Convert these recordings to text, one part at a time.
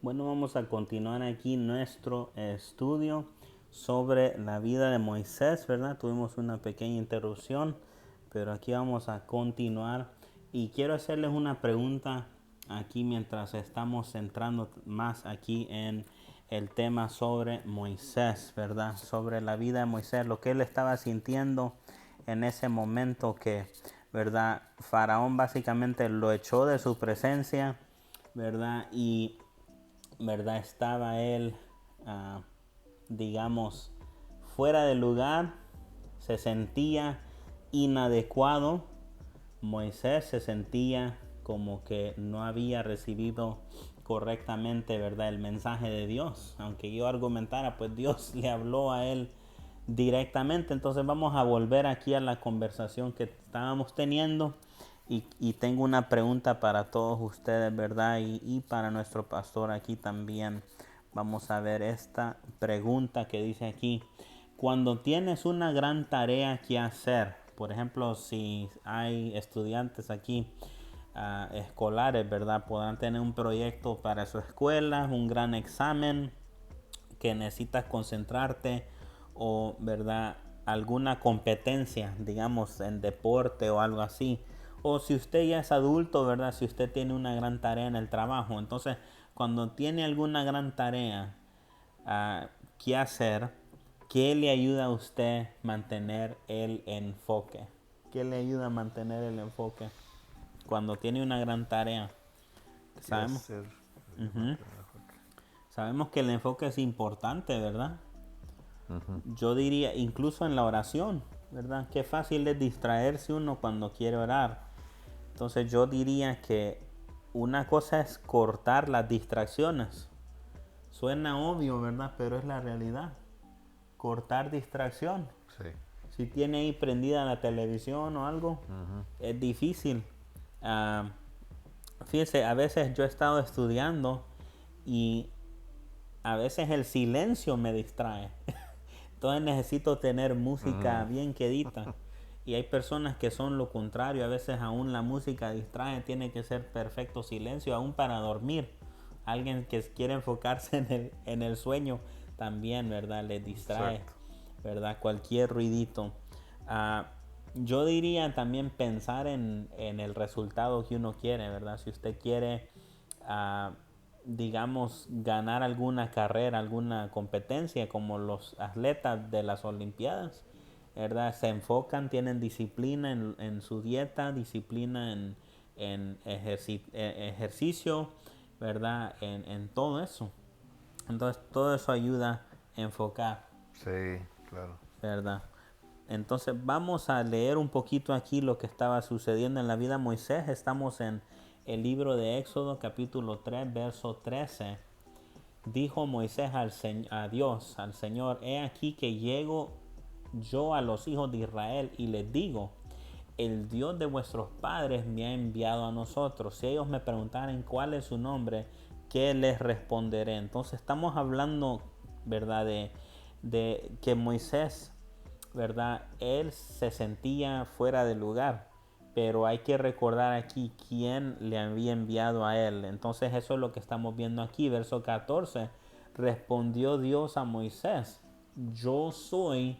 Bueno, vamos a continuar aquí nuestro estudio sobre la vida de Moisés, ¿verdad? Tuvimos una pequeña interrupción, pero aquí vamos a continuar. Y quiero hacerles una pregunta aquí mientras estamos centrando más aquí en el tema sobre Moisés, ¿verdad? Sobre la vida de Moisés, lo que él estaba sintiendo en ese momento que, ¿verdad? Faraón básicamente lo echó de su presencia, ¿verdad? Y ¿verdad? Estaba él, ah, digamos, fuera de lugar, se sentía inadecuado. Moisés se sentía como que no había recibido correctamente, ¿verdad? El mensaje de Dios. Aunque yo argumentara, pues Dios le habló a él directamente. Entonces vamos a volver aquí a la conversación que estábamos teniendo. Y tengo una pregunta para todos ustedes, ¿verdad? Y para nuestro pastor aquí también. Vamos a ver esta pregunta que dice aquí. Cuando tienes una gran tarea que hacer, por ejemplo, si hay estudiantes aquí escolares, ¿verdad? Podrán tener un proyecto para su escuela, un gran examen que necesitas concentrarte o, ¿verdad? Alguna competencia, digamos, en deporte o algo así. O si usted ya es adulto, ¿verdad? Si usted tiene una gran tarea en el trabajo. Entonces, cuando tiene alguna gran tarea que hacer, ¿qué le ayuda a usted mantener el enfoque? ¿Qué le ayuda a mantener el enfoque cuando tiene una gran tarea? ¿Qué Sabemos, hacer? uh-huh, sabemos que el enfoque es importante, ¿verdad? Yo diría, incluso en la oración, ¿verdad? Qué fácil es distraerse uno cuando quiere orar. Entonces yo diría que una cosa es cortar las distracciones. Suena obvio, ¿verdad? Pero es la realidad. Cortar distracción. Sí. Si tiene ahí prendida la televisión o algo, es difícil. Ah, Fíjese, a veces yo he estado estudiando y a veces el silencio me distrae. Entonces necesito tener música bien quedita. Y hay personas que son lo contrario. A veces aún la música distrae. Tiene que ser perfecto silencio, aún para dormir. Alguien que quiere enfocarse en el sueño también, ¿verdad? Le distrae, Exacto. ¿verdad? Cualquier ruidito. Ah, yo diría también pensar en el resultado que uno quiere, ¿verdad? Si usted quiere ah, digamos, ganar alguna carrera, alguna competencia, como los atletas de las Olimpiadas, ¿verdad? Se enfocan, tienen disciplina en su dieta, disciplina en ejercicio, ¿verdad? En todo eso. Entonces, todo eso ayuda a enfocar, Sí, claro. ¿verdad? Entonces, vamos a leer un poquito aquí lo que estaba sucediendo en la vida de Moisés. Estamos en el libro de Éxodo, capítulo 3, verso 13. Dijo Moisés a Dios, al Señor: he aquí que llego yo a los hijos de Israel y les digo: el Dios de vuestros padres me ha enviado a nosotros. Si ellos me preguntaren cuál es su nombre, ¿qué les responderé? Entonces estamos hablando, ¿verdad? De que Moisés, ¿verdad? Él se sentía fuera de lugar, pero hay que recordar aquí quién le había enviado a él. Entonces eso es lo que estamos viendo aquí, verso 14. Respondió Dios a Moisés: yo soy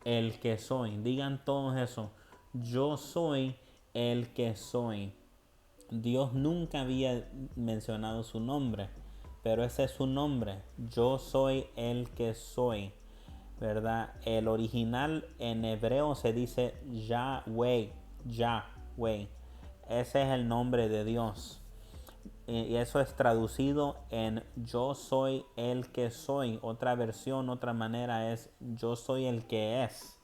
el que soy. Digan todos eso: yo soy el que soy. Dios nunca había mencionado su nombre, pero ese es su nombre: yo soy el que soy, ¿verdad? El original en hebreo se dice Yahweh, Yahweh. Ese es el nombre de Dios. Y eso es traducido en yo soy el que soy. Otra versión, otra manera es yo soy el que es.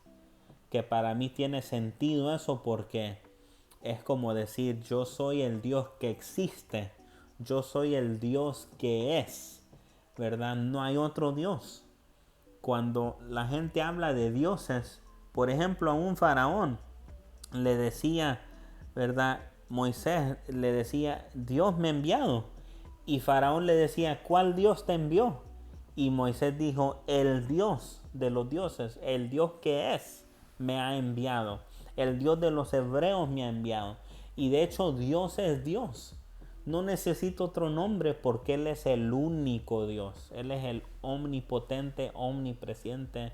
Que para mí tiene sentido eso porque es como decir yo soy el Dios que existe. Yo soy el Dios que es, ¿verdad? No hay otro Dios. Cuando la gente habla de dioses, por ejemplo, a un faraón le decía, ¿verdad? Moisés le decía: Dios me ha enviado. Y faraón le decía: ¿cuál Dios te envió? Y Moisés dijo: el Dios de los dioses, el Dios que es, me ha enviado. El Dios de los hebreos me ha enviado. Y de hecho Dios es Dios. No necesito otro nombre porque Él es el único Dios. Él es el omnipotente, omnipresente,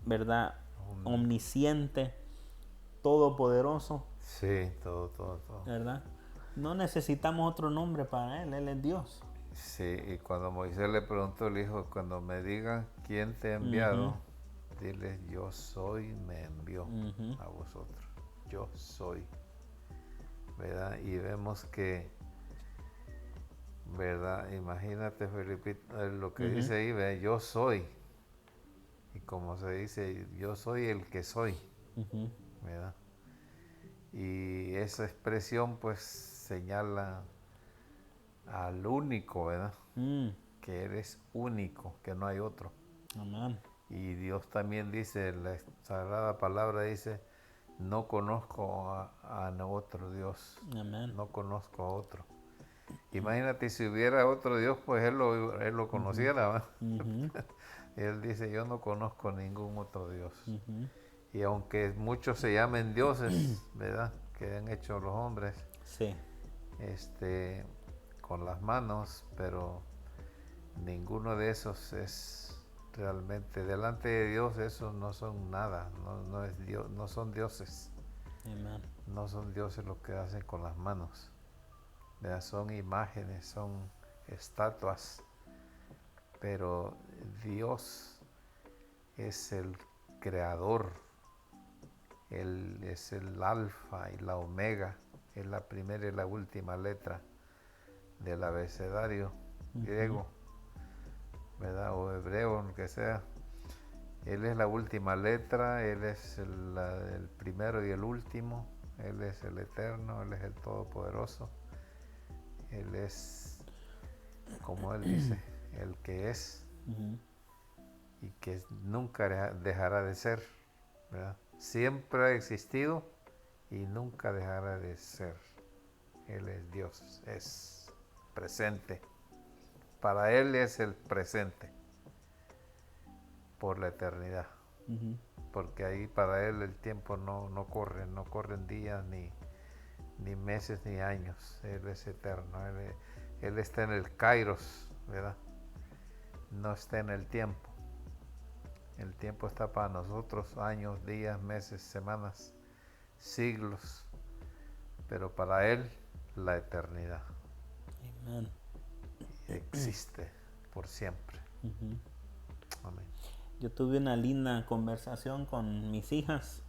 ¿verdad? Omnisciente, todopoderoso, Sí, todo, todo, todo. ¿verdad? No necesitamos otro nombre para Él. Él es Dios. Sí, y cuando Moisés le preguntó al hijo, cuando me digan quién te ha enviado, diles, yo soy, me envió a vosotros. Yo soy. ¿Verdad? Y vemos que, ¿verdad? Imagínate, Felipe, lo que dice ahí, ¿verdad? Yo soy. Y como se dice, yo soy el que soy. ¿Verdad? Y esa expresión pues señala al único, ¿verdad? Que eres único, que no hay otro. Amén. Y Dios también dice, la Sagrada Palabra dice, no conozco a otro Dios. Amén. No conozco a otro. Imagínate si hubiera otro Dios, pues él lo conociera, ¿verdad? Él dice, yo no conozco ningún otro Dios. Y aunque muchos se llamen dioses, ¿verdad? Que han hecho los hombres, Sí. Con las manos, pero ninguno de esos es realmente delante de Dios. Esos no son nada, no es Dios, no son dioses. Amén. No son dioses lo que hacen con las manos, ¿verdad? Son imágenes, son estatuas, pero Dios es el creador. Él es el alfa y la omega, es la primera y la última letra del abecedario griego, ¿verdad? O hebreo, lo que sea. Él es la última letra, Él es el primero y el último, Él es el eterno, Él es el todopoderoso, Él es, como Él dice, el que es y que nunca dejará de ser, ¿verdad? Siempre ha existido y nunca dejará de ser. Él es Dios, es presente. Para Él es el presente por la eternidad. Porque ahí para Él el tiempo no corren días, ni meses, ni años. Él es eterno. Él está en el kairos, ¿verdad? No está en el tiempo. El tiempo está para nosotros, años, días, meses, semanas, siglos, pero para Él la eternidad. Amén. Existe por siempre. Amén. Yo tuve una linda conversación con mis hijas,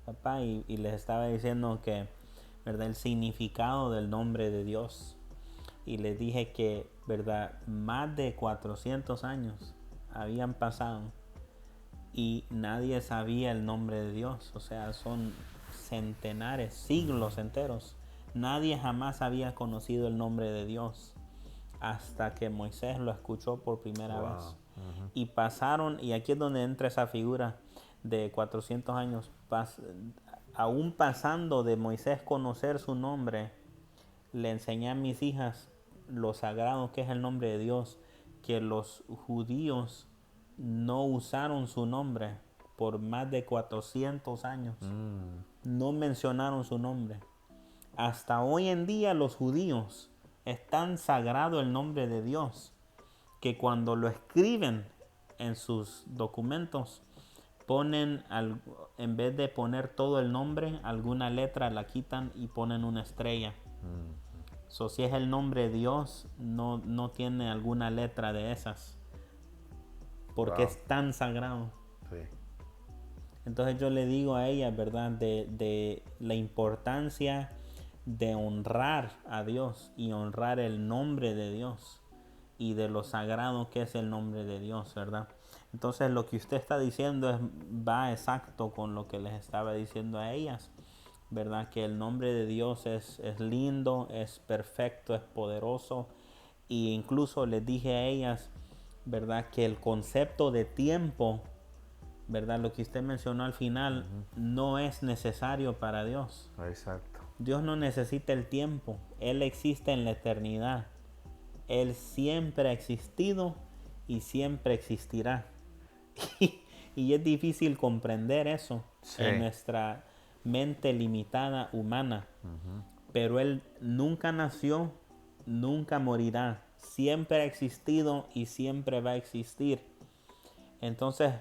papá, y les estaba diciendo que, ¿verdad? El significado del nombre de Dios. Y les dije que, ¿verdad? Más de 400 años habían pasado y nadie sabía el nombre de Dios. O sea, son centenares, siglos enteros. Nadie jamás había conocido el nombre de Dios hasta que Moisés lo escuchó por primera vez. Y pasaron, y aquí es donde entra esa figura de 400 años, aún pasando de Moisés conocer su nombre, le enseñé a mis hijas lo sagrado que es el nombre de Dios, que los judíos no usaron su nombre por más de 400 años. No mencionaron su nombre. Hasta hoy en día los judíos es tan sagrado el nombre de Dios que cuando lo escriben en sus documentos ponen, en vez de poner todo el nombre, alguna letra la quitan y ponen una estrella. So, si es el nombre de Dios, no tiene alguna letra de esas, porque es tan sagrado. Sí. Entonces yo le digo a ella, ¿verdad? De la importancia de honrar a Dios y honrar el nombre de Dios y de lo sagrado que es el nombre de Dios, ¿verdad? Entonces lo que usted está diciendo va exacto con lo que les estaba diciendo a ellas, ¿verdad? Que el nombre de Dios es lindo, es perfecto, es poderoso. Y incluso les dije a ellas, ¿verdad? Que el concepto de tiempo, ¿verdad? Lo que usted mencionó al final, no es necesario para Dios. Exacto. Dios no necesita el tiempo. Él existe en la eternidad. Él siempre ha existido y siempre existirá. Y es difícil comprender eso en nuestra mente limitada humana. Pero Él nunca nació, nunca morirá. Siempre ha existido y siempre va a existir. Entonces,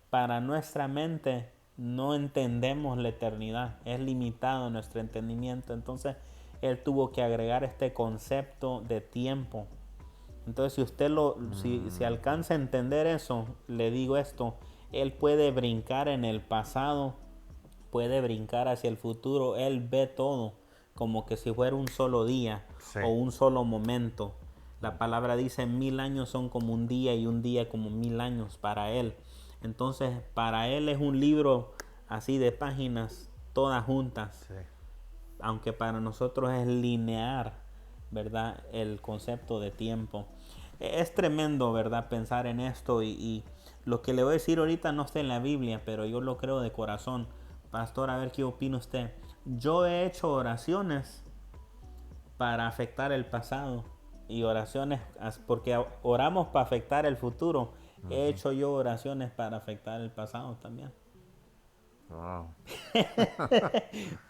para nuestra mente no entendemos la eternidad. Es limitado nuestro entendimiento. Entonces, Él tuvo que agregar este concepto de tiempo. Entonces, si usted si alcanza a entender eso, le digo esto, Él puede brincar en el pasado, puede brincar hacia el futuro. Él ve todo como que si fuera un solo día Sí. o un solo momento. La palabra dice 1000 años son como un día y un día como 1000 años para Él. Entonces, para Él es un libro así de páginas todas juntas. Sí. Aunque para nosotros es lineal, ¿verdad? El concepto de tiempo. Es tremendo, ¿verdad? Pensar en esto y lo que le voy a decir ahorita no está en la Biblia, pero yo lo creo de corazón. Pastor, a ver qué opina usted. Yo he hecho oraciones para afectar el pasado y oraciones porque oramos para afectar el futuro. He hecho yo oraciones para afectar el pasado también. Wow.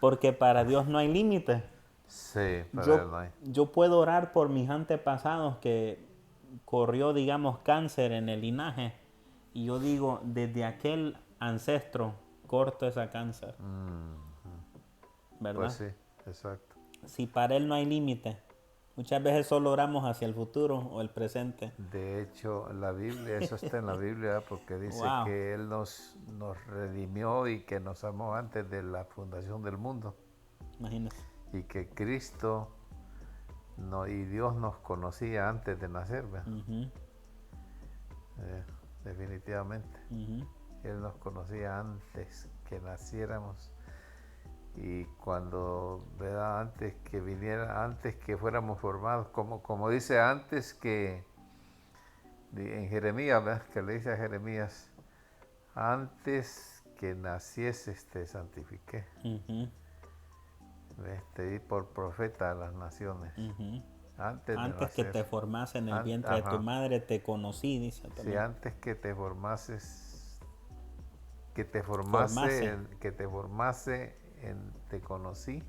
Porque para Dios no hay límite. Sí, para él no hay. Yo puedo orar por mis antepasados que corrió, digamos, cáncer en el linaje. Y yo digo, desde aquel ancestro corto ese cáncer. ¿Verdad? Pues sí, exacto. Si para Él no hay límite. Muchas veces solo oramos hacia el futuro o el presente. De hecho, la Biblia, eso está en la Biblia, porque dice Wow. que Él nos redimió y que nos amó antes de la fundación del mundo. Imagínese. Y que Cristo y Dios nos conocía antes de nacer, ¿verdad? Definitivamente. Él nos conocía antes que naciéramos. Y cuando, ¿verdad? Antes que viniera, antes que fuéramos formados, como dice antes que en Jeremías, ¿verdad? Que le dice a Jeremías, antes que nacieses te santifiqué. Te di por profeta a las naciones. Antes que te formase en el vientre de tu madre te conocí, dice también. Sí, antes que te formases, que te formase te conocí,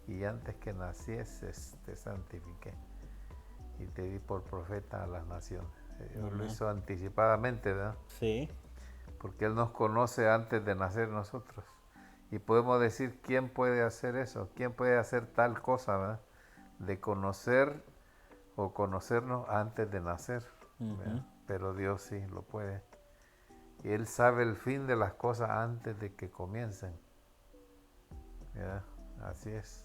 y antes que nacieses te santifiqué y te di por profeta a las naciones. Dios lo hizo anticipadamente, ¿verdad? Sí. Porque Él nos conoce antes de nacer nosotros. Y podemos decir, ¿quién puede hacer eso? ¿Quién puede hacer tal cosa, ¿verdad? De conocer o conocernos antes de nacer. Pero Dios sí lo puede. Y Él sabe el fin de las cosas antes de que comiencen. ¿Verdad? Así es.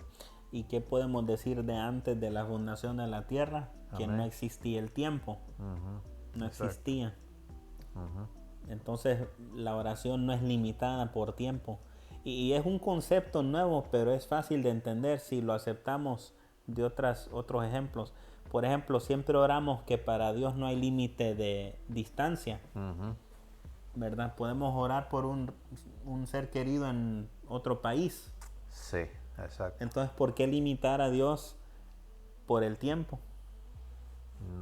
¿Y qué podemos decir de antes de la fundación de la tierra? Que Amén. no existía el tiempo. No Exacto. existía. Entonces la oración no es limitada por tiempo. Y es un concepto nuevo, pero es fácil de entender si lo aceptamos de otros ejemplos. Por ejemplo, siempre oramos que para Dios no hay límite de distancia. ¿Verdad? Podemos orar por un ser querido en otro país. Sí, exacto. Entonces, ¿por qué limitar a Dios por el tiempo?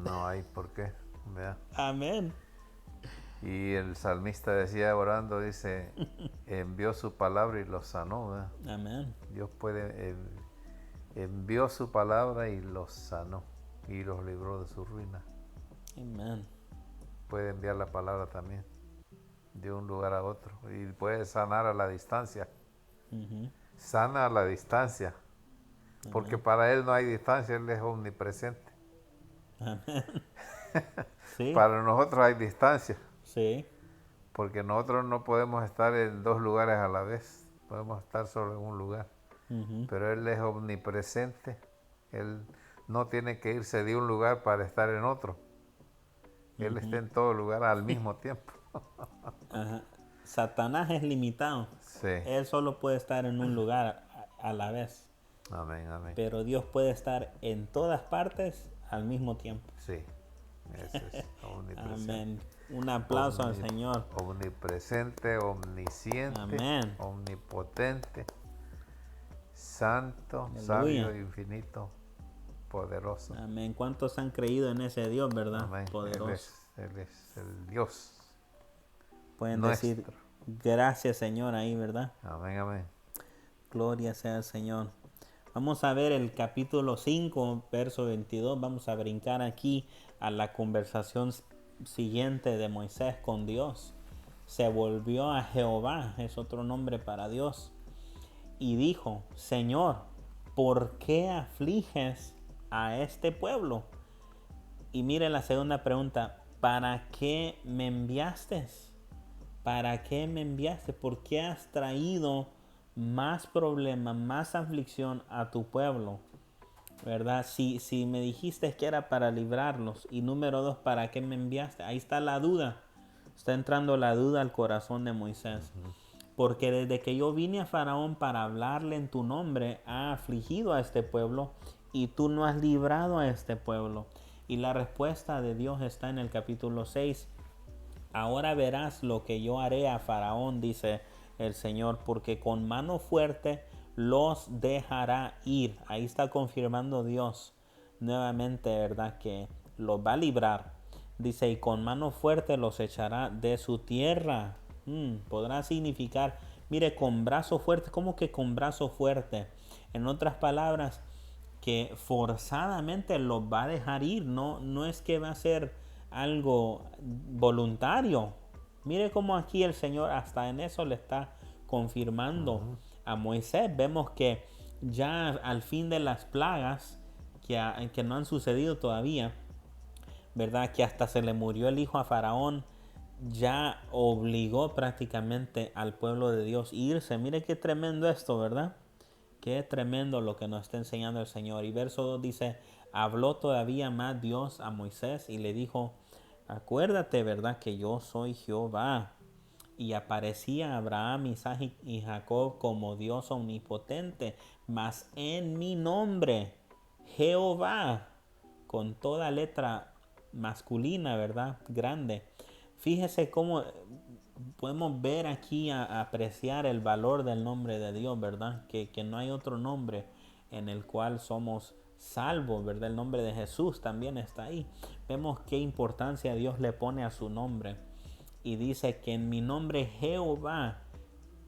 No hay por qué, ¿verdad? Amén. Y el salmista decía orando, dice, envió su palabra y los sanó, ¿verdad? Amén. Dios envió su palabra y los sanó y los libró de su ruina. Amén. Puede enviar la palabra también de un lugar a otro y puede sanar a la distancia. Sana a la distancia, porque para Él no hay distancia, Él es omnipresente. Amén. Sí. Para nosotros hay distancia. Sí. Porque nosotros no podemos estar en dos lugares a la vez, podemos estar solo en un lugar. Pero Él es omnipresente, Él no tiene que irse de un lugar para estar en otro. Él está en todo lugar al mismo tiempo. Satanás es limitado. Sí. Él solo puede estar en un lugar a la vez. Amén, amén. Pero Dios puede estar en todas partes al mismo tiempo. Sí, eso es omnipresente. Amén. Un aplauso al Señor. Omnipresente, omnisciente, Amén. omnipotente, santo, Aleluya. sabio, infinito, poderoso. Amén. ¿Cuántos han creído en ese Dios, verdad? Amén. Poderoso. Él es el Dios. Pueden nuestro. decir gracias, Señor, ahí, ¿verdad? Amén, amén. Gloria sea al Señor. Vamos a ver el capítulo 5, verso 22. Vamos a brincar aquí a la conversación siguiente de Moisés con Dios. Se volvió a Jehová, es otro nombre para Dios, y dijo: Señor, ¿por qué afliges a este pueblo? Y mire la segunda pregunta: ¿para qué me enviaste? ¿Para qué me enviaste? ¿Por qué has traído más problemas, más aflicción a tu pueblo? ¿Verdad? Si me dijiste que era para librarlos. Y número 2, ¿para qué me enviaste? Ahí está la duda. Está entrando la duda al corazón de Moisés. Porque desde que yo vine a Faraón para hablarle en tu nombre, ha afligido a este pueblo y tú no has librado a este pueblo. Y la respuesta de Dios está en el capítulo 6. Ahora verás lo que yo haré a Faraón, dice el Señor, porque con mano fuerte los dejará ir. Ahí está confirmando Dios nuevamente, ¿verdad? Que los va a librar. Dice, y con mano fuerte los echará de su tierra. Podrá significar, mire, con brazo fuerte. ¿Cómo que con brazo fuerte? En otras palabras, que forzadamente los va a dejar ir. No es que va a ser algo voluntario. Mire cómo aquí el Señor hasta en eso le está confirmando a Moisés. Vemos que ya al fin de las plagas que no han sucedido todavía, ¿verdad? Que hasta se le murió el hijo a Faraón, ya obligó prácticamente al pueblo de Dios a irse. Mire qué tremendo esto, ¿verdad? Qué tremendo lo que nos está enseñando el Señor. Y verso 2 dice: habló todavía más Dios a Moisés y le dijo: acuérdate, ¿verdad?, que yo soy Jehová. Y aparecía a Abraham, Isaac y Jacob como Dios omnipotente, mas en mi nombre, Jehová, con toda letra masculina, ¿verdad?, grande. Fíjese cómo podemos ver aquí a apreciar el valor del nombre de Dios, ¿verdad? Que no hay otro nombre en el cual somos salvos, ¿verdad? El nombre de Jesús también está ahí. Vemos qué importancia Dios le pone a su nombre. Y dice que en mi nombre Jehová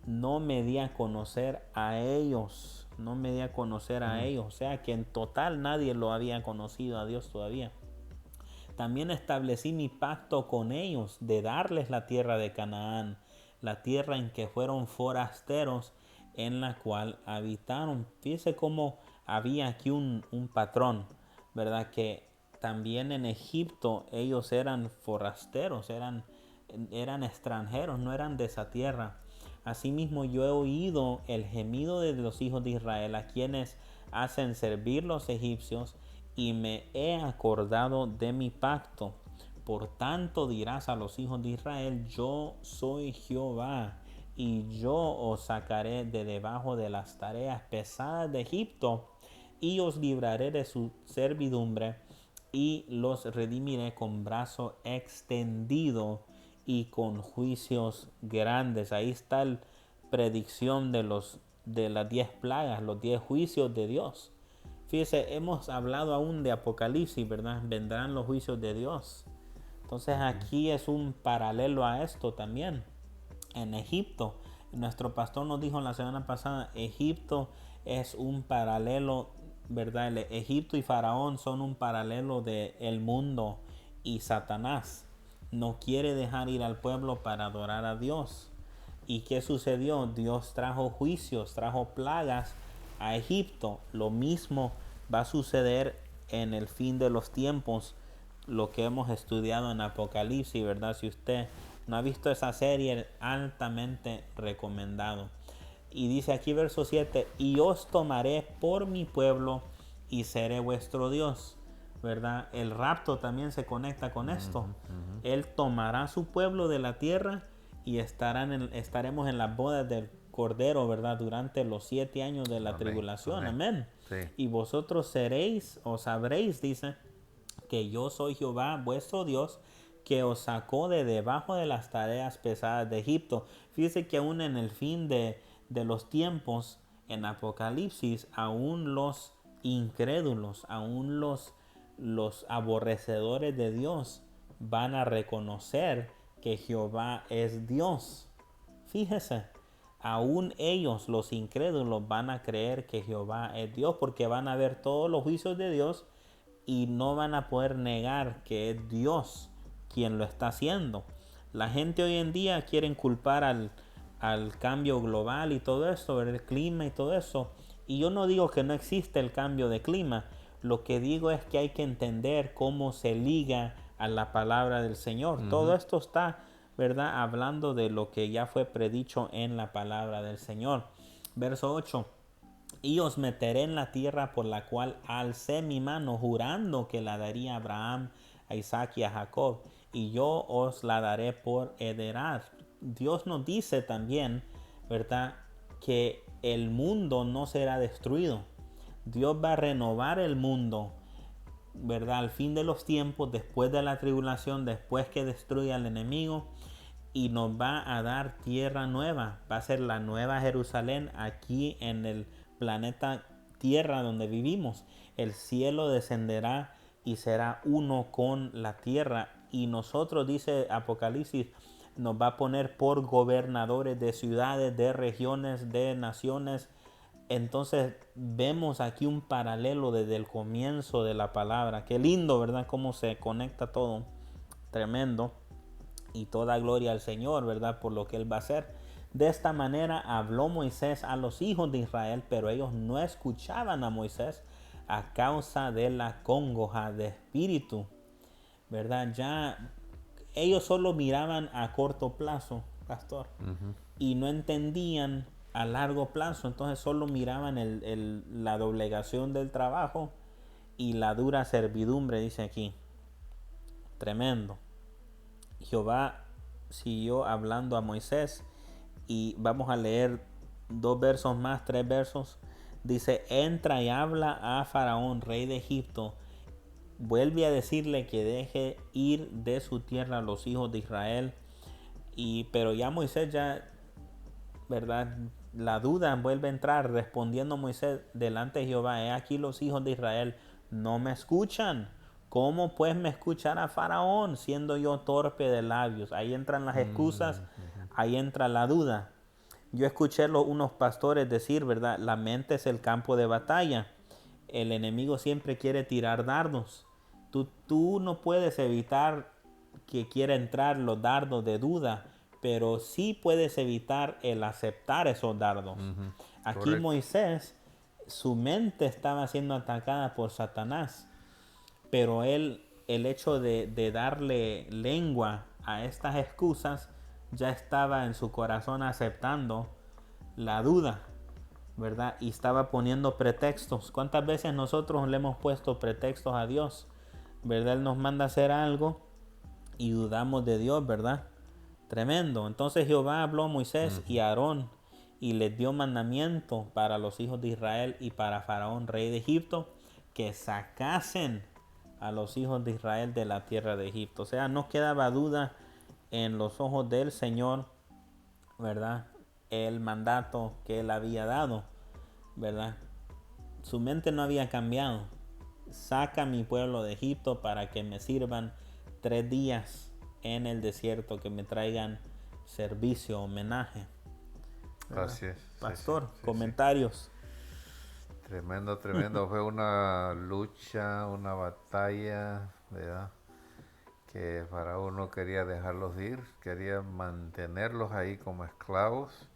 no me di a conocer a ellos. No me di a conocer a ellos. O sea que en total nadie lo había conocido a Dios todavía. También establecí mi pacto con ellos de darles la tierra de Canaán, la tierra en que fueron forasteros, en la cual habitaron. Fíjese cómo había aquí un patrón, ¿verdad? Que también en Egipto ellos eran forasteros, eran extranjeros, no eran de esa tierra. Asimismo yo he oído el gemido de los hijos de Israel, a quienes hacen servir los egipcios, y me he acordado de mi pacto. Por tanto dirás a los hijos de Israel: yo soy Jehová, y yo os sacaré de debajo de las tareas pesadas de Egipto, y os libraré de su servidumbre, y los redimiré con brazo extendido y con juicios grandes. Ahí está la predicción de las 10 plagas, los 10 juicios de Dios. Fíjese, hemos hablado aún de Apocalipsis, ¿verdad? Vendrán los juicios de Dios. Entonces aquí es un paralelo a esto también. En Egipto, nuestro pastor nos dijo la semana pasada, Egipto es un paralelo, ¿verdad? Egipto y Faraón son un paralelo del mundo, y Satanás no quiere dejar ir al pueblo para adorar a Dios. ¿Y qué sucedió? Dios trajo juicios, trajo plagas a Egipto. Lo mismo va a suceder en el fin de los tiempos, lo que hemos estudiado en Apocalipsis, ¿verdad? Si usted no ha visto esa serie, altamente recomendado. Y dice aquí verso 7: y os tomaré por mi pueblo y seré vuestro Dios, ¿verdad? El rapto también se conecta con esto. Él tomará su pueblo de la tierra y estaremos en las bodas del Cordero, ¿verdad? Durante los 7 años de la tribulación. Amén. Sí. Y vosotros seréis o sabréis, dice, que yo soy Jehová, vuestro Dios, que os sacó de debajo de las tareas pesadas de Egipto. Fíjese que aún en el fin de los tiempos, en Apocalipsis, aún los incrédulos, aún los aborrecedores de Dios van a reconocer que Jehová es Dios. Fíjese, aún ellos, los incrédulos, van a creer que Jehová es Dios, porque van a ver todos los juicios de Dios y no van a poder negar que es Dios quien lo está haciendo. La gente hoy en día quiere culpar al cambio global y todo eso, el clima y todo eso. Y yo no digo que no existe el cambio de clima. Lo que digo es que hay que entender cómo se liga a la palabra del Señor. Todo esto está, ¿verdad?, hablando de lo que ya fue predicho en la palabra del Señor. Verso 8. Y os meteré en la tierra por la cual alcé mi mano, jurando que la daría a Abraham, a Isaac y a Jacob, y yo os la daré por heredad. Dios nos dice también, ¿verdad?, que el mundo no será destruido. Dios va a renovar el mundo, ¿verdad?, al fin de los tiempos, después de la tribulación, después que destruya al enemigo, y nos va a dar tierra nueva. Va a ser la nueva Jerusalén aquí en el planeta Tierra donde vivimos. El cielo descenderá y será uno con la tierra. Y nosotros, dice Apocalipsis, nos va a poner por gobernadores de ciudades, de regiones, de naciones. Entonces vemos aquí un paralelo desde el comienzo de la palabra. Qué lindo, ¿verdad? Cómo se conecta todo. Tremendo. Y toda gloria al Señor, ¿verdad?, por lo que Él va a hacer. De esta manera habló Moisés a los hijos de Israel, pero ellos no escuchaban a Moisés a causa de la congoja de espíritu, ¿verdad? Ya ellos solo miraban a corto plazo, pastor, y no entendían a largo plazo. Entonces solo miraban la doblegación del trabajo y la dura servidumbre, dice aquí. Tremendo. Jehová siguió hablando a Moisés, y vamos a leer 2 versos más, 3 versos. Dice: entra y habla a Faraón, rey de Egipto. Vuelve a decirle que deje ir de su tierra a los hijos de Israel. Pero ya Moisés, ya, ¿verdad?, la duda vuelve a entrar, respondiendo Moisés delante de Jehová: he aquí los hijos de Israel no me escuchan. ¿Cómo pues me escuchará Faraón, siendo yo torpe de labios? Ahí entran las excusas, ahí entra la duda. Yo escuché unos pastores decir, ¿verdad?, la mente es el campo de batalla. El enemigo siempre quiere tirar dardos. Tú no puedes evitar que quiera entrar los dardos de duda, pero sí puedes evitar el aceptar esos dardos. Aquí Correcto. Moisés, su mente estaba siendo atacada por Satanás, pero él, el hecho de darle lengua a estas excusas, ya estaba en su corazón aceptando la duda, ¿verdad? Y estaba poniendo pretextos. ¿Cuántas veces nosotros le hemos puesto pretextos a Dios? ¿Verdad? Él nos manda a hacer algo y dudamos de Dios, ¿verdad? Tremendo. Entonces Jehová habló a Moisés y a Aarón y les dio mandamiento para los hijos de Israel y para Faraón, rey de Egipto, que sacasen a los hijos de Israel de la tierra de Egipto. O sea, no quedaba duda en los ojos del Señor, ¿verdad?, el mandato que él había dado, ¿verdad? Su mente no había cambiado. Saca a mi pueblo de Egipto para que me sirvan 3 días en el desierto, que me traigan servicio, homenaje. Así es. Pastor, Sí. comentarios. Tremendo, tremendo. Fue una lucha, una batalla, ¿verdad? Que Faraón no quería dejarlos ir, quería mantenerlos ahí como esclavos.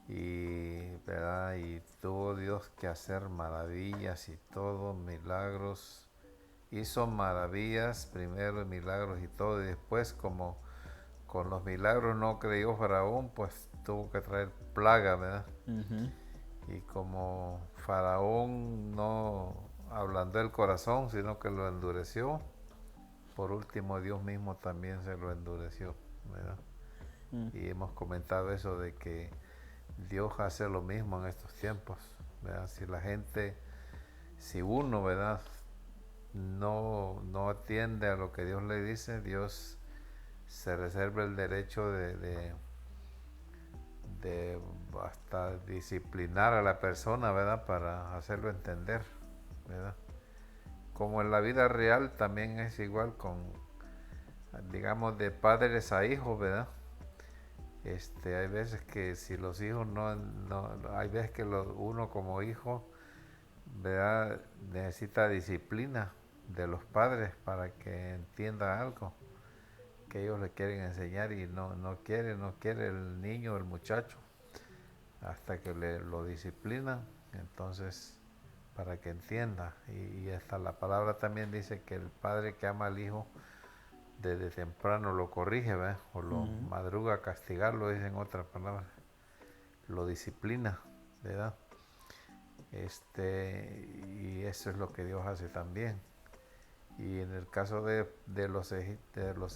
¿Verdad? Y tuvo Dios que hacer maravillas y todo, milagros. Hizo maravillas, primero milagros y todo, y después, como con los milagros no creyó Faraón, pues tuvo que traer plaga, ¿verdad? Y como Faraón no ablandó el corazón, sino que lo endureció, por último Dios mismo también se lo endureció, ¿verdad? Y hemos comentado eso de que Dios hace lo mismo en estos tiempos, ¿verdad? Si uno, ¿verdad?, no atiende a lo que Dios le dice, Dios se reserva el derecho de hasta disciplinar a la persona, ¿verdad?, para hacerlo entender, ¿verdad? Como en la vida real también es igual con, digamos, de padres a hijos, ¿verdad? Hay veces que si los hijos hay veces que uno como hijo, ¿verdad?, necesita disciplina de los padres para que entienda algo que ellos le quieren enseñar y no quiere el niño, el muchacho, hasta que lo disciplinan, entonces para que entienda. Y hasta la palabra también dice que el padre que ama al hijo desde temprano lo corrige, ¿verdad?, o lo madruga a castigarlo, dicen otras palabras, lo disciplina, ¿verdad? Y eso es lo que Dios hace también. Y en el caso de los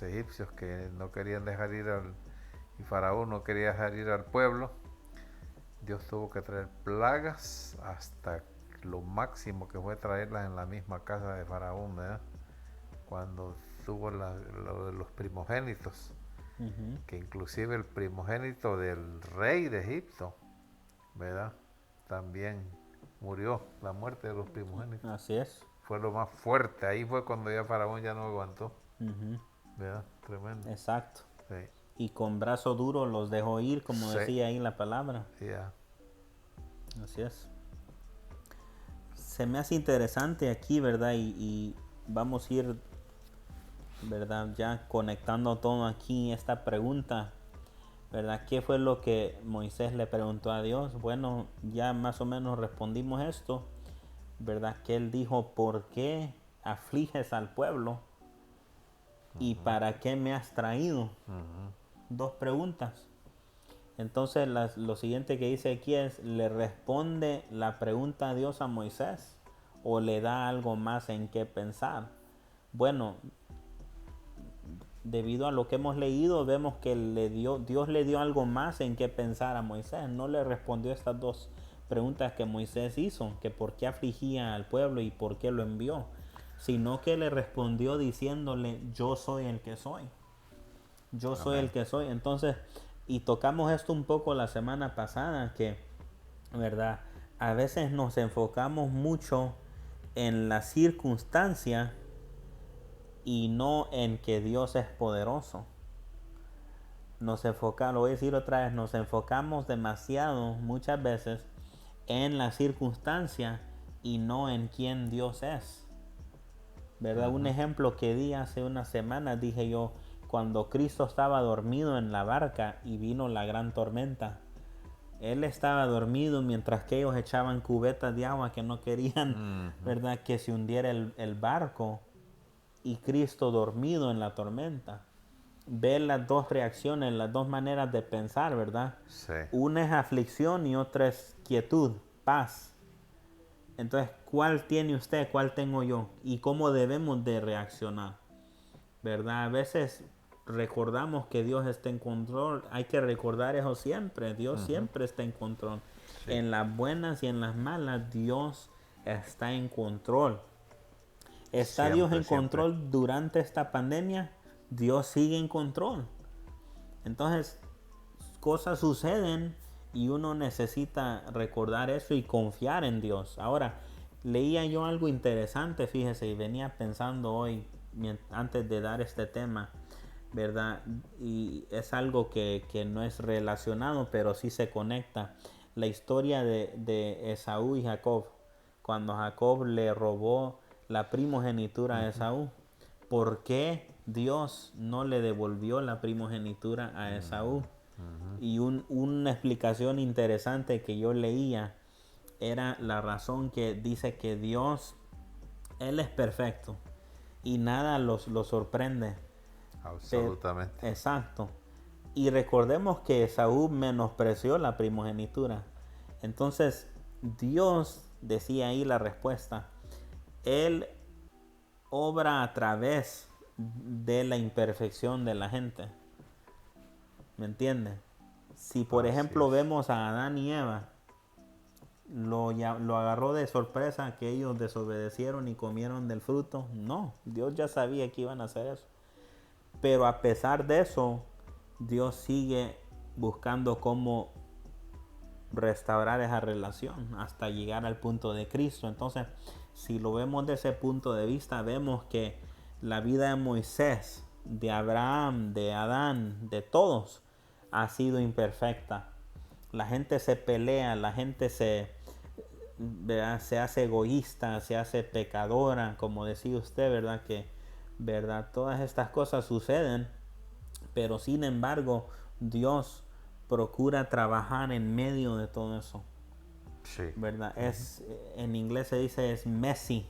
egipcios que no querían dejar ir y Faraón no quería dejar ir al pueblo, Dios tuvo que traer plagas hasta lo máximo, que fue traerlas en la misma casa de Faraón, ¿verdad?, cuando tuvo lo de los primogénitos, que inclusive el primogénito del rey de Egipto, ¿verdad?, también murió. La muerte de los primogénitos Así es. fue lo más fuerte. Ahí fue cuando ya Faraón ya no aguantó, ¿verdad? Tremendo. Exacto. Sí. Y con brazo duro los dejó ir, como Sí. decía ahí la palabra. Yeah. Así es. Se me hace interesante aquí, ¿verdad? Y vamos a ir, ¿verdad?, ya conectando todo aquí, esta pregunta, ¿verdad? ¿Qué fue lo que Moisés le preguntó a Dios? Bueno, ya más o menos respondimos esto, ¿verdad? Que él dijo: ¿por qué afliges al pueblo? ¿Y para qué me has traído? Dos preguntas. Entonces lo siguiente que dice aquí es: ¿le responde la pregunta a Dios a Moisés o le da algo más en qué pensar? Bueno, debido a lo que hemos leído, vemos que Dios le dio algo más en qué pensar a Moisés. No le respondió estas dos preguntas que Moisés hizo, que por qué afligía al pueblo y por qué lo envió, sino que le respondió diciéndole: yo soy el que soy. Yo soy el que soy. Entonces, y tocamos esto un poco la semana pasada, que, ¿verdad?, a veces nos enfocamos mucho en la circunstancia y no en que Dios es poderoso. Lo voy a decir otra vez, nos enfocamos demasiado muchas veces en la circunstancia y no en quién Dios es, ¿verdad? Un ejemplo que di hace unas semanas, dije yo, cuando Cristo estaba dormido en la barca y vino la gran tormenta, Él estaba dormido mientras que ellos echaban cubetas de agua que no querían, ¿verdad?, que se hundiera el barco, y Cristo dormido en la tormenta. Ver las dos reacciones, las dos maneras de pensar, ¿verdad? Sí. Una es aflicción y otra es quietud, paz. Entonces, ¿cuál tiene usted? ¿Cuál tengo yo? ¿Y cómo debemos de reaccionar? ¿Verdad? A veces recordamos que Dios está en control. Hay que recordar eso siempre. Dios siempre está en control. Sí. En las buenas y en las malas, Dios está en control. ¿Está Siempre, Dios en siempre. control durante esta pandemia? Dios sigue en control. Entonces, cosas suceden y uno necesita recordar eso y confiar en Dios. Ahora, leía yo algo interesante, fíjese, y venía pensando hoy, antes de dar este tema, ¿verdad? Y es algo que no es relacionado, pero sí se conecta. La historia de Esaú y Jacob, cuando Jacob le robó la primogenitura a Esaú. ¿Por qué Dios no le devolvió la primogenitura a Esaú? Y una explicación interesante que yo leía era la razón que dice que Dios, Él es perfecto y nada lo sorprende. Absolutamente. Exacto. Y recordemos que Esaú menospreció la primogenitura. Entonces, Dios, decía ahí la respuesta, Él obra a través de la imperfección de la gente. ¿Me entiende? Si por ejemplo vemos a Adán y Eva, lo agarró de sorpresa que ellos desobedecieron y comieron del fruto. No, Dios ya sabía que iban a hacer eso. Pero a pesar de eso, Dios sigue buscando cómo restaurar esa relación hasta llegar al punto de Cristo. Entonces, si lo vemos de ese punto de vista, vemos que la vida de Moisés, de Abraham, de Adán, de todos, ha sido imperfecta. La gente se pelea, la gente ¿verdad? Se hace egoísta, se hace pecadora, como decía usted, ¿verdad? Que, ¿verdad? Todas estas cosas suceden, pero sin embargo, Dios procura trabajar en medio de todo eso, Sí. ¿verdad? En inglés se dice es messy.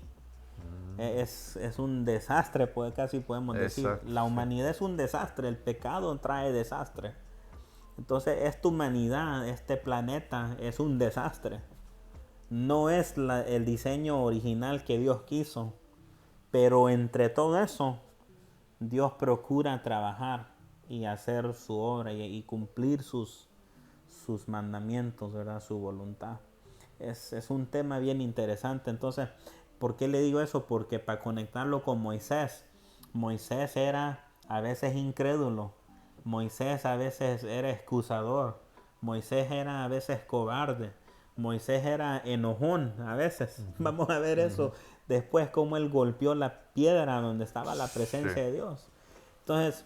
Es un desastre, pues casi podemos decir. Exacto, La sí. humanidad es un desastre, el pecado trae desastre. Entonces, esta humanidad, este planeta es un desastre. No es el diseño original que Dios quiso, pero entre todo eso, Dios procura trabajar y hacer su obra y cumplir sus mandamientos, ¿verdad? Su voluntad. Es un tema bien interesante. Entonces, ¿por qué le digo eso? Porque para conectarlo con Moisés, Moisés era a veces incrédulo, Moisés a veces era excusador, Moisés era a veces cobarde, Moisés era enojón a veces. Ujú, Vamos a ver ujú. eso después, cómo él golpeó la piedra donde estaba la Sí. presencia de Dios. Entonces,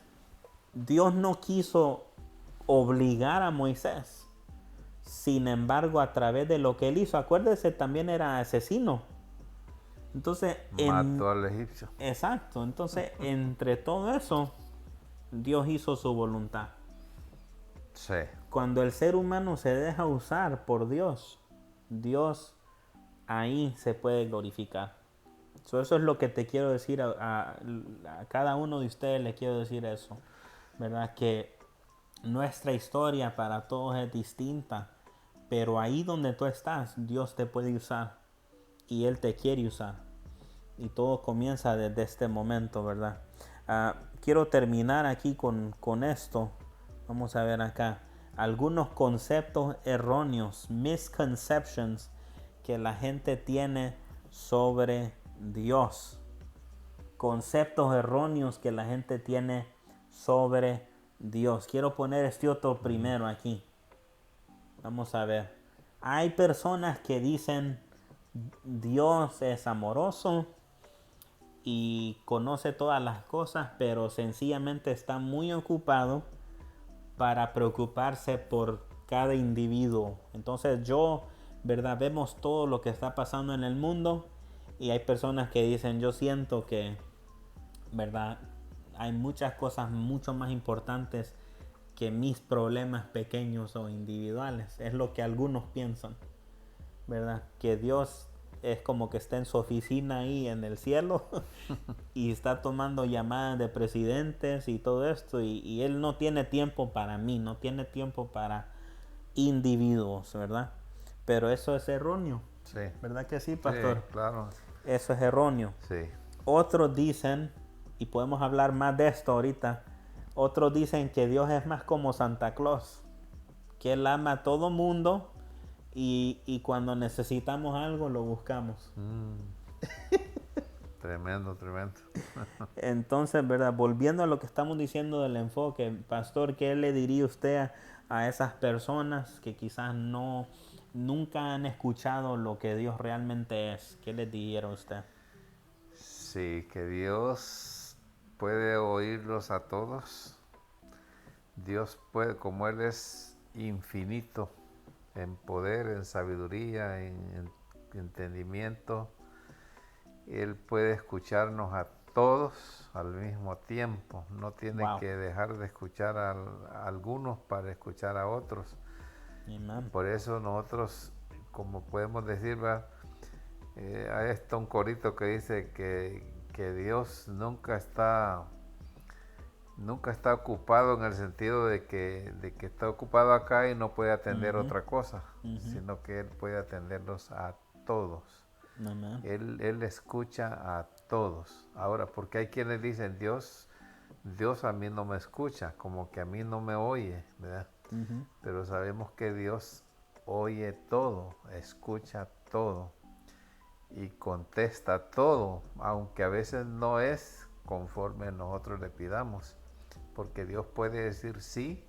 Dios no quiso obligar a Moisés. Sin embargo, a través de lo que él hizo, acuérdese, también era asesino. Entonces, Mató al egipcio. exacto. Entonces, entre todo eso, Dios hizo su voluntad. Sí. Cuando el ser humano se deja usar por Dios, Dios ahí se puede glorificar. Eso es lo que te quiero decir a cada uno de ustedes, le quiero decir eso, ¿verdad? Que nuestra historia para todos es distinta, pero ahí donde tú estás, Dios te puede usar y Él te quiere usar. Y todo comienza desde este momento, ¿verdad? Quiero terminar aquí con esto. Vamos a ver acá. Algunos conceptos erróneos, misconceptions, que la gente tiene sobre Dios. Conceptos erróneos que la gente tiene sobre Dios. Quiero poner este otro primero aquí. Vamos a ver. Hay personas que dicen Dios es amoroso y conoce todas las cosas, pero sencillamente está muy ocupado para preocuparse por cada individuo. Entonces ¿verdad? Vemos todo lo que está pasando en el mundo y hay personas que dicen, yo siento que, ¿verdad? Hay muchas cosas mucho más importantes que mis problemas pequeños o individuales. Es lo que algunos piensan, ¿verdad? Que Dios es como que está en su oficina ahí en el cielo y está tomando llamadas de presidentes y todo esto y Él no tiene tiempo para mí, no tiene tiempo para individuos, ¿verdad? Pero eso es erróneo, Sí. ¿verdad que sí, Sí, pastor? claro. Eso es erróneo. Sí. Otros dicen, y podemos hablar más de esto ahorita, otros dicen que Dios es más como Santa Claus, que Él ama a todo mundo y cuando necesitamos algo lo buscamos. Tremendo, tremendo. Entonces, ¿verdad? Volviendo a lo que estamos diciendo del enfoque, pastor, ¿qué le diría usted a esas personas que quizás nunca han escuchado lo que Dios realmente es? ¿Qué les diría usted? Sí, que Dios puede oírlos a todos. Dios puede, como Él es infinito en poder, en sabiduría, en entendimiento, Él puede escucharnos a todos al mismo tiempo. No tiene Wow. que dejar de escuchar a algunos para escuchar a otros. Amén. Por eso nosotros, como podemos decir, hay esto un corito que dice que Dios nunca está ocupado en el sentido de que está ocupado acá y no puede atender Ujú, otra cosa, ujú. sino que Él puede atenderlos a todos. Amén. Él escucha a todos. Ahora, porque hay quienes dicen, Dios a mí no me escucha, como que a mí no me oye, ¿verdad? Ujú. Pero sabemos que Dios oye todo, escucha todo y contesta todo, aunque a veces no es conforme nosotros le pidamos, porque Dios puede decir sí,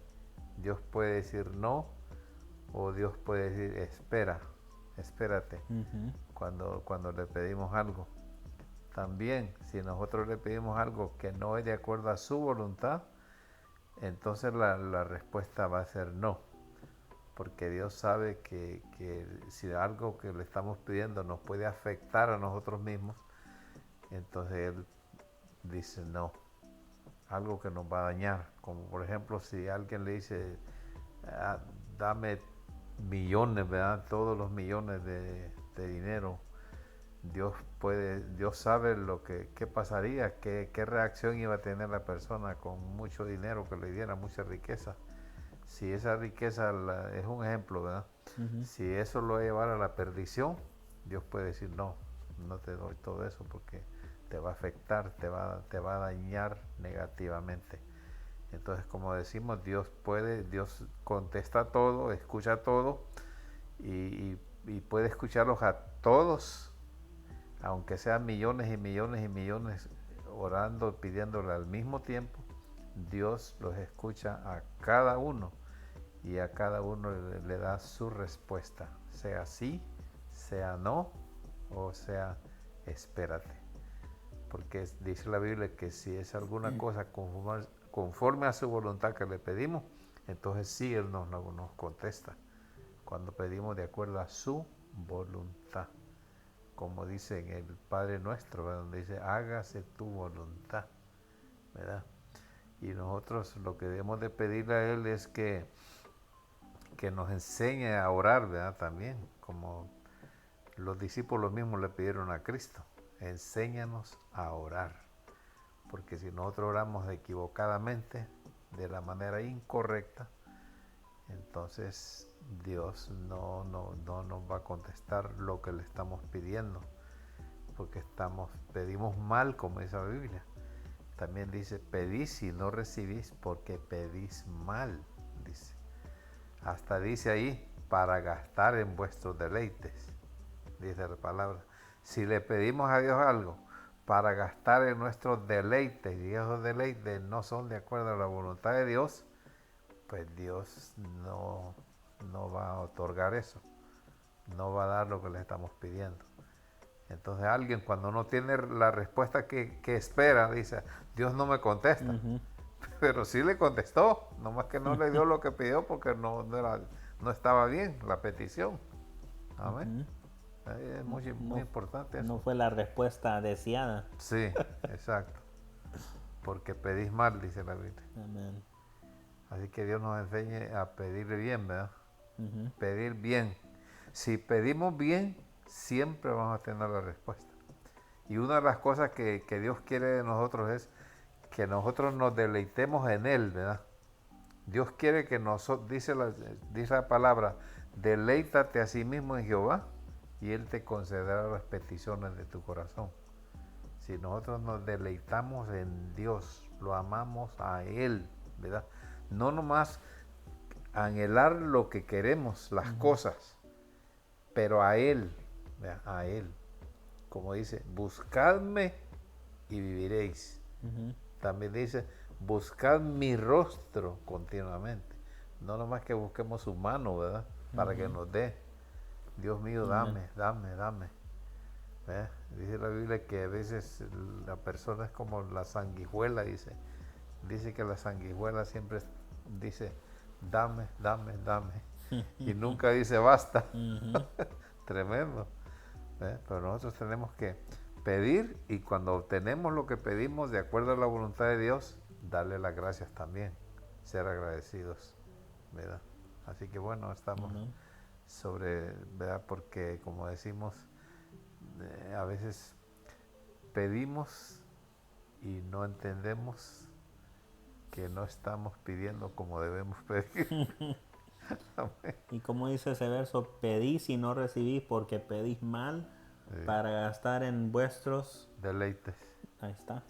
Dios puede decir no, o Dios puede decir espérate, Ujú. cuando le pedimos algo. También, si nosotros le pedimos algo que no es de acuerdo a su voluntad, entonces la respuesta va a ser no, porque Dios sabe que si algo que le estamos pidiendo nos puede afectar a nosotros mismos, entonces Él dice no, algo que nos va a dañar, como por ejemplo si alguien le dice, ah, dame millones, ¿verdad? Todos los millones de dinero. Dios sabe qué pasaría, qué reacción iba a tener la persona con mucho dinero que le diera, mucha riqueza. Si esa riqueza es un ejemplo, ¿verdad? Ujú. Si eso lo llevara a la perdición, Dios puede decir no, no te doy todo eso porque te va a afectar, te va a dañar negativamente. Entonces, como decimos, Dios contesta todo, escucha todo y puede escucharlos a todos, aunque sean millones y millones y millones orando, pidiéndole al mismo tiempo. Dios los escucha a cada uno y a cada uno le da su respuesta, sea sí, sea no o sea espérate. Porque dice la Biblia que si es alguna cosa conforme a su voluntad que le pedimos, entonces sí Él nos contesta. Cuando pedimos de acuerdo a su voluntad. Como dice en el Padre Nuestro, ¿verdad? Donde dice, hágase tu voluntad, ¿verdad? Y nosotros lo que debemos de pedirle a Él es que nos enseñe a orar, ¿verdad? También, como los discípulos mismos le pidieron a Cristo, enséñanos a orar. Porque si nosotros oramos equivocadamente, de la manera incorrecta, entonces Dios no nos va a contestar lo que le estamos pidiendo, porque pedimos mal, como dice la Biblia. También dice, pedís y no recibís porque pedís mal, dice. Hasta dice ahí, para gastar en vuestros deleites, dice la palabra. Si le pedimos a Dios algo para gastar en nuestros deleites, y esos deleites no son de acuerdo a la voluntad de Dios, pues Dios no va a otorgar eso, no va a dar lo que le estamos pidiendo. Entonces alguien cuando no tiene la respuesta que espera, dice, Dios no me contesta. Ujú. Pero sí le contestó, nomás que no le dio lo que pidió porque no estaba bien la petición. Amén. Ujú. Es muy No, importante no eso. fue la respuesta deseada. Sí, exacto. Porque pedís mal, dice la Biblia. Amén. Así que Dios nos enseñe a pedir bien, ¿verdad? Ujú. Pedir bien. Si pedimos bien, siempre vamos a tener la respuesta. Y una de las cosas que Dios quiere de nosotros es que nosotros nos deleitemos en Él, ¿verdad? Dios quiere que nosotros, dice la palabra, deleítate a sí mismo en Jehová y Él te concederá las peticiones de tu corazón. Si nosotros nos deleitamos en Dios, lo amamos a Él, ¿verdad? No nomás anhelar lo que queremos, las cosas, pero a Él, ¿verdad? A Él. Como dice, buscadme y viviréis. Ujú. También dice, buscad mi rostro continuamente. No nomás que busquemos su mano, ¿verdad? Para que Ujú. nos dé. Dios mío, Amén. dame. ¿Ves? Dice la Biblia que a veces la persona es como la sanguijuela, dice. Dice que la sanguijuela siempre dice, dame. Y nunca dice basta. Ujú. Tremendo. Pero nosotros tenemos que pedir y cuando obtenemos lo que pedimos de acuerdo a la voluntad de Dios, darle las gracias también, ser agradecidos, ¿verdad? Así que bueno, estamos Amén. sobre, ¿verdad? Porque como decimos, a veces pedimos y no entendemos que no estamos pidiendo como debemos pedir. Y como dice ese verso, pedís y no recibís porque pedís mal para gastar en vuestros. Deleites Ahí está.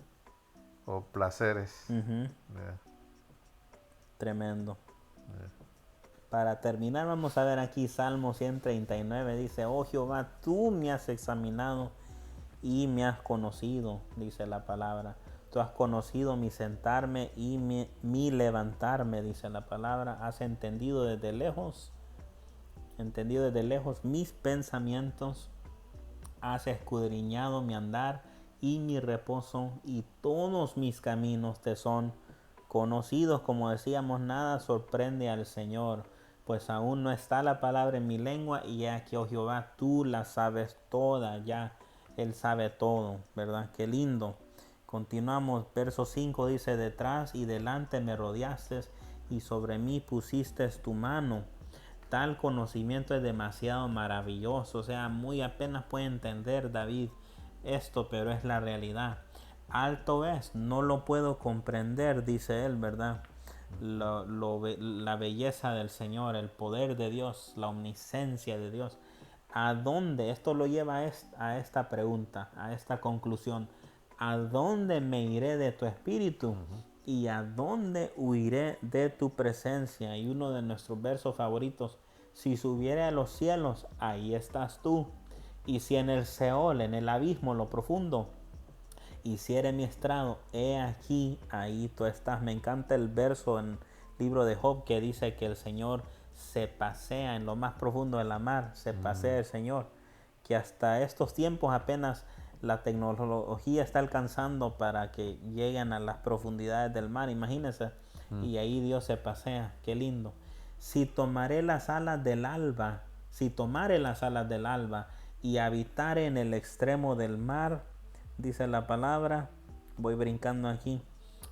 o placeres, Ujú. ¿verdad? Tremendo. Para terminar, vamos a ver aquí Salmo 139. Dice, oh Jehová, tú me has examinado y me has conocido, dice la palabra. Tú has conocido mi sentarme y mi levantarme, dice la palabra. Has entendido desde lejos mis pensamientos. Has escudriñado mi andar y mi reposo, y todos mis caminos te son conocidos, como decíamos, nada sorprende al Señor, pues aún no está la palabra en mi lengua, y ya que, oh Jehová, tú la sabes toda, ya Él sabe todo, ¿verdad? Qué lindo. Continuamos, verso 5 dice, detrás y delante me rodeaste y sobre mí pusiste tu mano. Tal conocimiento es demasiado maravilloso, o sea, muy apenas puede entender David esto, pero es la realidad. Alto es, no lo puedo comprender, dice él, ¿verdad? La belleza del Señor, el poder de Dios, la omnisciencia de Dios. ¿A dónde? Esto lo lleva a esta pregunta, a esta conclusión. ¿A dónde me iré de tu espíritu? ¿Y a dónde huiré de tu presencia? Y uno de nuestros versos favoritos, si subiere a los cielos, ahí estás tú. Y si en el Seol, en el abismo, lo profundo, hiciere mi estrado, he aquí, ahí tú estás. Me encanta el verso en el libro de Job que dice que el Señor se pasea en lo más profundo de la mar, se pasea el Señor, que hasta estos tiempos apenas la tecnología está alcanzando para que lleguen a las profundidades del mar, imagínense, y ahí Dios se pasea, qué lindo. Si tomaré las alas del alba, si tomare las alas del alba y habitare en el extremo del mar, dice la palabra, voy brincando aquí,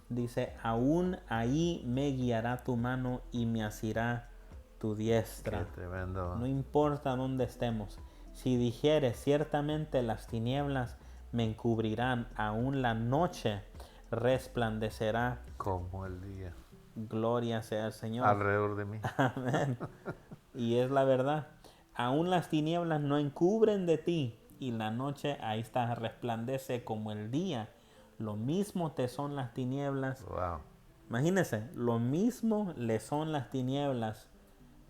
dice, aún ahí me guiará tu mano y me asirá tu diestra. Qué tremendo. No importa dónde estemos. Si dijere, ciertamente las tinieblas me encubrirán, aún la noche resplandecerá. Como el día. Gloria sea el Señor. Alrededor de mí. Amén. Y es la verdad. Aún las tinieblas no encubren de ti, y la noche ahí está, resplandece como el día. Lo mismo te son las tinieblas. Wow. Imagínense, lo mismo le son las tinieblas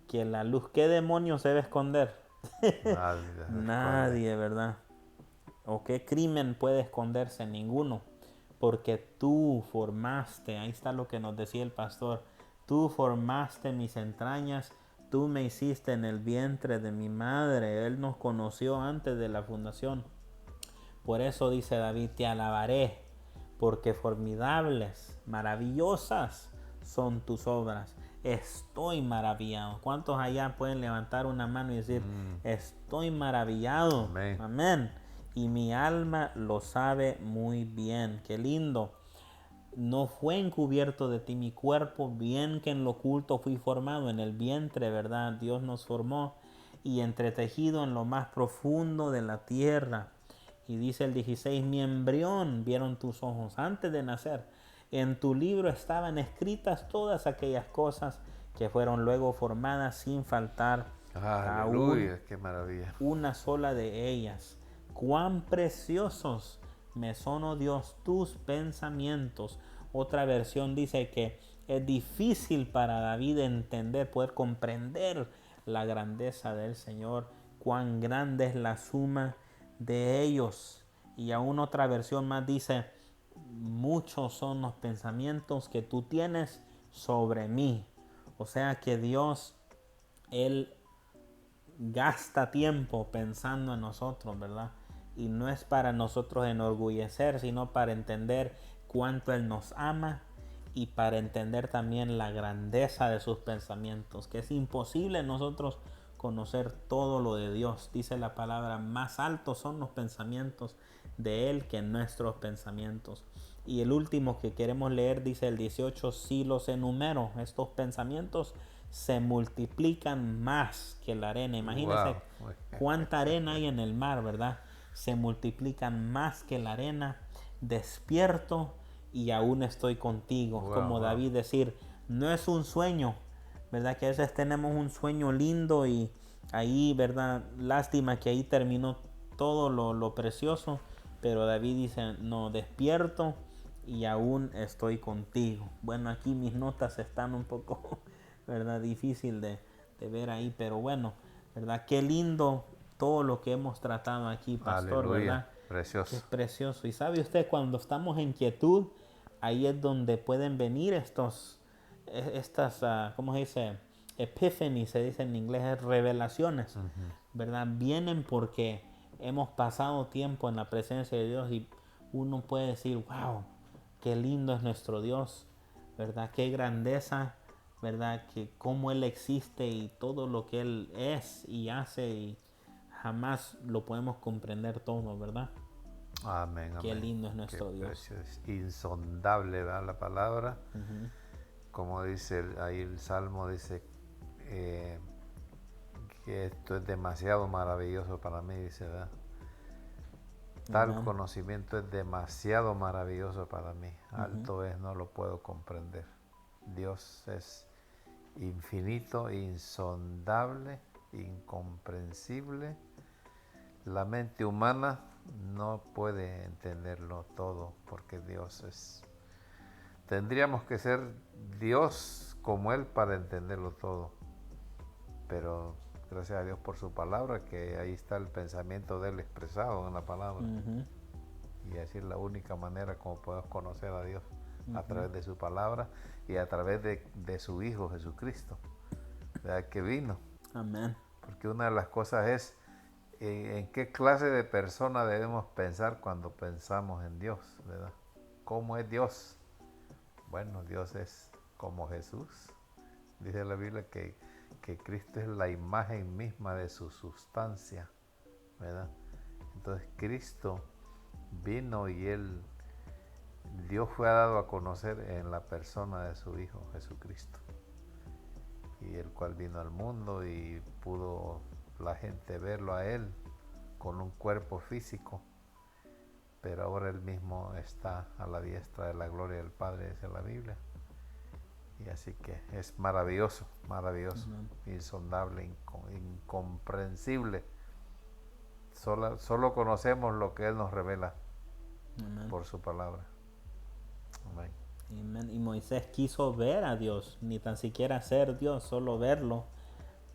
que la luz. ¿Qué demonio se debe esconder? Nadie, ¿verdad? ¿O qué crimen puede esconderse? Ninguno. Porque tú formaste, ahí está lo que nos decía el pastor, tú formaste mis entrañas, tú me hiciste en el vientre de mi madre. Él nos conoció antes de la fundación. Por eso dice David, te alabaré, porque formidables, maravillosas son tus obras. Estoy maravillado. ¿Cuántos allá pueden levantar una mano y decir, estoy maravillado? Amén. Amén. Y mi alma lo sabe muy bien. Qué lindo. No fue encubierto de ti mi cuerpo, bien que en lo oculto fui formado en el vientre, ¿verdad? Dios nos formó y entretejido en lo más profundo de la tierra. Y dice el 16, mi embrión vieron tus ojos antes de nacer. En tu libro estaban escritas todas aquellas cosas que fueron luego formadas sin faltar Aleluya, qué maravilla. una sola de ellas. Cuán preciosos me son, oh Dios, tus pensamientos. Otra versión dice que es difícil para David entender, poder comprender la grandeza del Señor. Cuán grande es la suma de ellos. Y aún otra versión más dice, muchos son los pensamientos que tú tienes sobre mí. O sea que Dios, Él gasta tiempo pensando en nosotros, ¿verdad? Y no es para nosotros enorgullecer, sino para entender cuánto Él nos ama y para entender también la grandeza de sus pensamientos, que es imposible nosotros conocer todo lo de Dios. Dice la palabra, más altos son los pensamientos de Él que nuestros pensamientos. Y el último que queremos leer dice el 18, si los enumero, estos pensamientos se multiplican más que la arena. Imagínense cuánta arena hay en el mar, ¿verdad? Se multiplican más que la arena. Despierto y aún estoy contigo. Como David decir, no es un sueño, ¿verdad? Que a veces tenemos un sueño lindo y ahí, ¿verdad? Lástima que ahí terminó todo lo precioso. Pero David dice, no, despierto y aún estoy contigo. Bueno, aquí mis notas están un poco, ¿verdad? Difícil de ver ahí, pero bueno, ¿verdad? Qué lindo todo lo que hemos tratado aquí, pastor. Aleluya. ¿Verdad? Precioso. Es precioso. Y sabe usted, cuando estamos en quietud, ahí es donde pueden venir estas, ¿cómo se dice? Epiphany, se dice en inglés, revelaciones, ¿verdad? Vienen porque hemos pasado tiempo en la presencia de Dios y uno puede decir, wow, qué lindo es nuestro Dios. ¿verdad? Qué grandeza, ¿verdad? Que cómo Él existe y todo lo que Él es y hace y jamás lo podemos comprender todo, ¿verdad? Amén, Qué amén. lindo es Qué nuestro Dios. precioso. Insondable, ¿verdad? La palabra. Ujú. Como dice ahí el Salmo, dice eh, que esto es demasiado maravilloso para mí, dice, ¿verdad? Tal Amén. conocimiento es demasiado maravilloso para mí. Ujú. Alto es, no lo puedo comprender. Dios es infinito, insondable, incomprensible. La mente humana no puede entenderlo todo porque Dios es... Tendríamos que ser Dios como Él para entenderlo todo. Pero gracias a Dios por su palabra, que ahí está el pensamiento de Él expresado en la palabra. Ujú. Y así es la única manera como podemos conocer a Dios, a Ujú. través de su palabra y a través de su Hijo Jesucristo, ¿verdad? Que vino. Amén. Porque una de las cosas es en qué clase de persona debemos pensar cuando pensamos en Dios, ¿verdad? ¿Cómo es Dios? Bueno, Dios es como Jesús. Dice la Biblia que Cristo es la imagen misma de su sustancia, ¿verdad? Entonces Cristo vino y Dios fue dado a conocer en la persona de su Hijo Jesucristo, y el cual vino al mundo y pudo la gente verlo a Él con un cuerpo físico, pero ahora Él mismo está a la diestra de la gloria del Padre, dice la Biblia. Y así que es maravilloso, maravilloso, Amén. insondable, incomprensible. Solo conocemos lo que Él nos revela Amén. por su palabra. Amén. Amén. Y Moisés quiso ver a Dios, ni tan siquiera ser Dios, solo verlo,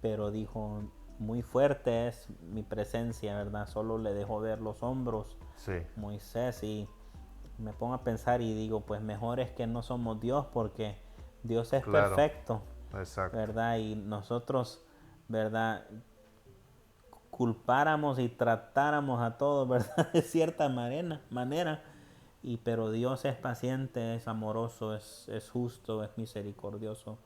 pero dijo, muy fuerte es mi presencia, ¿verdad? Solo le dejó ver los hombros Sí, Moisés y me pongo a pensar y digo, pues mejor es que no somos Dios porque Dios es claro, perfecto, exacto. ¿verdad? Y nosotros, ¿verdad? Culpáramos y tratáramos a todos, ¿verdad? De cierta manera. Y pero Dios es paciente, es amoroso, es justo, es misericordioso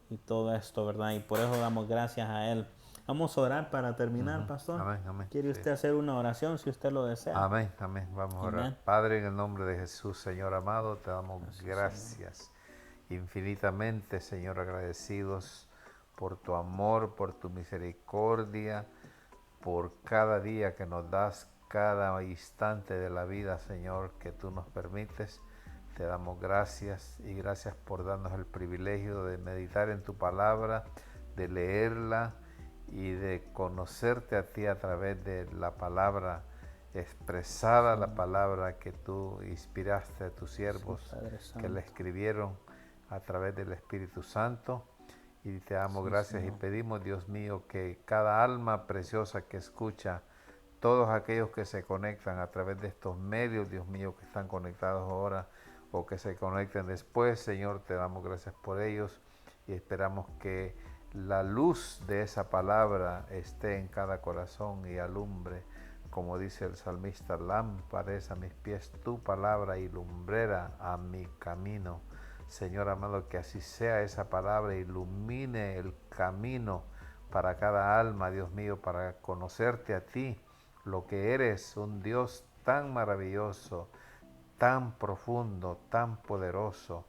y todo esto, ¿verdad? Y por eso damos gracias a Él. Vamos a orar para terminar, pastor. Amén, amén. ¿Quiere Sí. usted hacer una oración si usted lo desea? Amén, amén. Vamos a orar. Amén. Padre, en el nombre de Jesús, Señor amado, te damos Así, Señor. gracias infinitamente, Señor, agradecidos por tu amor, por tu misericordia, por cada día que nos das, cada instante de la vida, Señor, que tú nos permites. Te damos gracias y gracias por darnos el privilegio de meditar en tu palabra, de leerla y de conocerte a ti a través de la palabra expresada, Sí, la palabra que tú inspiraste a tus sí, siervos Padre que la Santo. escribieron a través del Espíritu Santo. Y te damos Sí, gracias y Señor. pedimos, Dios mío, que cada alma preciosa que escucha, todos aquellos que se conectan a través de estos medios, Dios mío, que están conectados ahora o que se conecten después, Señor, te damos gracias por ellos y esperamos que la luz de esa palabra esté en cada corazón y alumbre, como dice el salmista, lámpara es a mis pies tu palabra y lumbrera a mi camino. Señor amado, que así sea esa palabra, ilumine el camino para cada alma, Dios mío, para conocerte a ti, lo que eres, un Dios tan maravilloso, tan profundo, tan poderoso,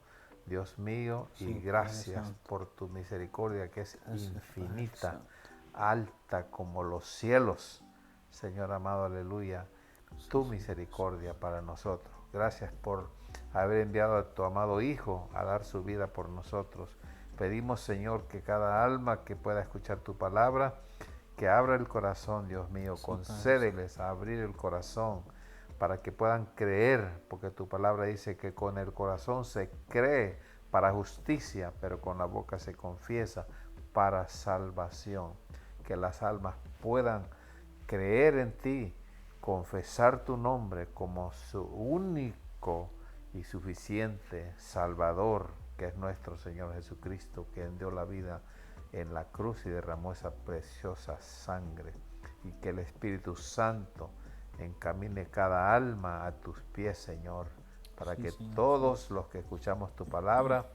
Dios mío, y Sí, Padre gracias Santo. por tu misericordia que es Gracias, Padre infinita, Santo. alta como los cielos. Señor amado, aleluya, Sí, tu Señor misericordia Jesús. para nosotros. Gracias por haber enviado a tu amado Hijo a dar su vida por nosotros. Pedimos, Señor, que cada alma que pueda escuchar tu palabra, que abra el corazón, Dios mío, Sí, Padre Santo. concédeles a abrir el corazón para que puedan creer, porque tu palabra dice que con el corazón se cree para justicia, pero con la boca se confiesa para salvación. Que las almas puedan creer en ti, confesar tu nombre como su único y suficiente Salvador, que es nuestro Señor Jesucristo, que dio la vida en la cruz y derramó esa preciosa sangre. Y que el Espíritu Santo encamine cada alma a tus pies, Señor, para Sí, que Señor. todos los que escuchamos tu palabra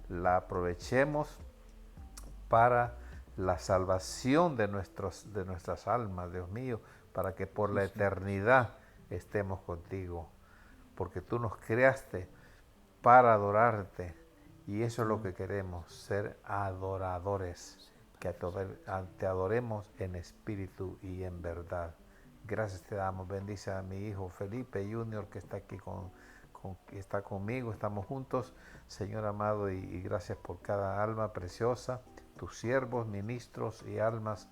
la aprovechemos para la salvación de nuestras almas, Dios mío, para que por Sí, la Señor. eternidad estemos contigo, porque tú nos creaste para adorarte y eso es lo Amén. que queremos, ser adoradores, Sí, que Padre Santo. te adoremos en espíritu y en verdad. Gracias te damos, bendice a mi hijo Felipe Junior que está aquí que está conmigo, estamos juntos, Señor amado, y gracias por cada alma preciosa, tus siervos, ministros y almas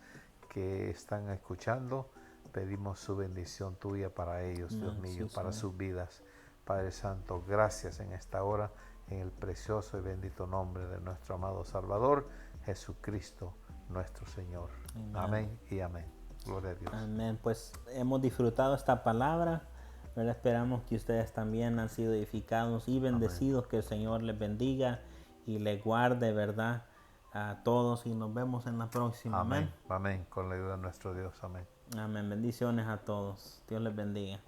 que están escuchando. Pedimos su bendición tuya para ellos, Dios Amén. mío, Sí, para Señor. sus vidas. Padre Santo, gracias en esta hora, en el precioso y bendito nombre de nuestro amado Salvador, Jesucristo, nuestro Señor. Amén. Amén y amén. Gloria a Dios. Amén. Pues hemos disfrutado esta palabra, ¿verdad? Esperamos que ustedes también han sido edificados y Amén. bendecidos, que el Señor les bendiga y les guarde, ¿verdad? A todos y nos vemos en la próxima. Amén. Amén. Amén. Con la ayuda de nuestro Dios. Amén. Amén. Bendiciones a todos. Dios les bendiga.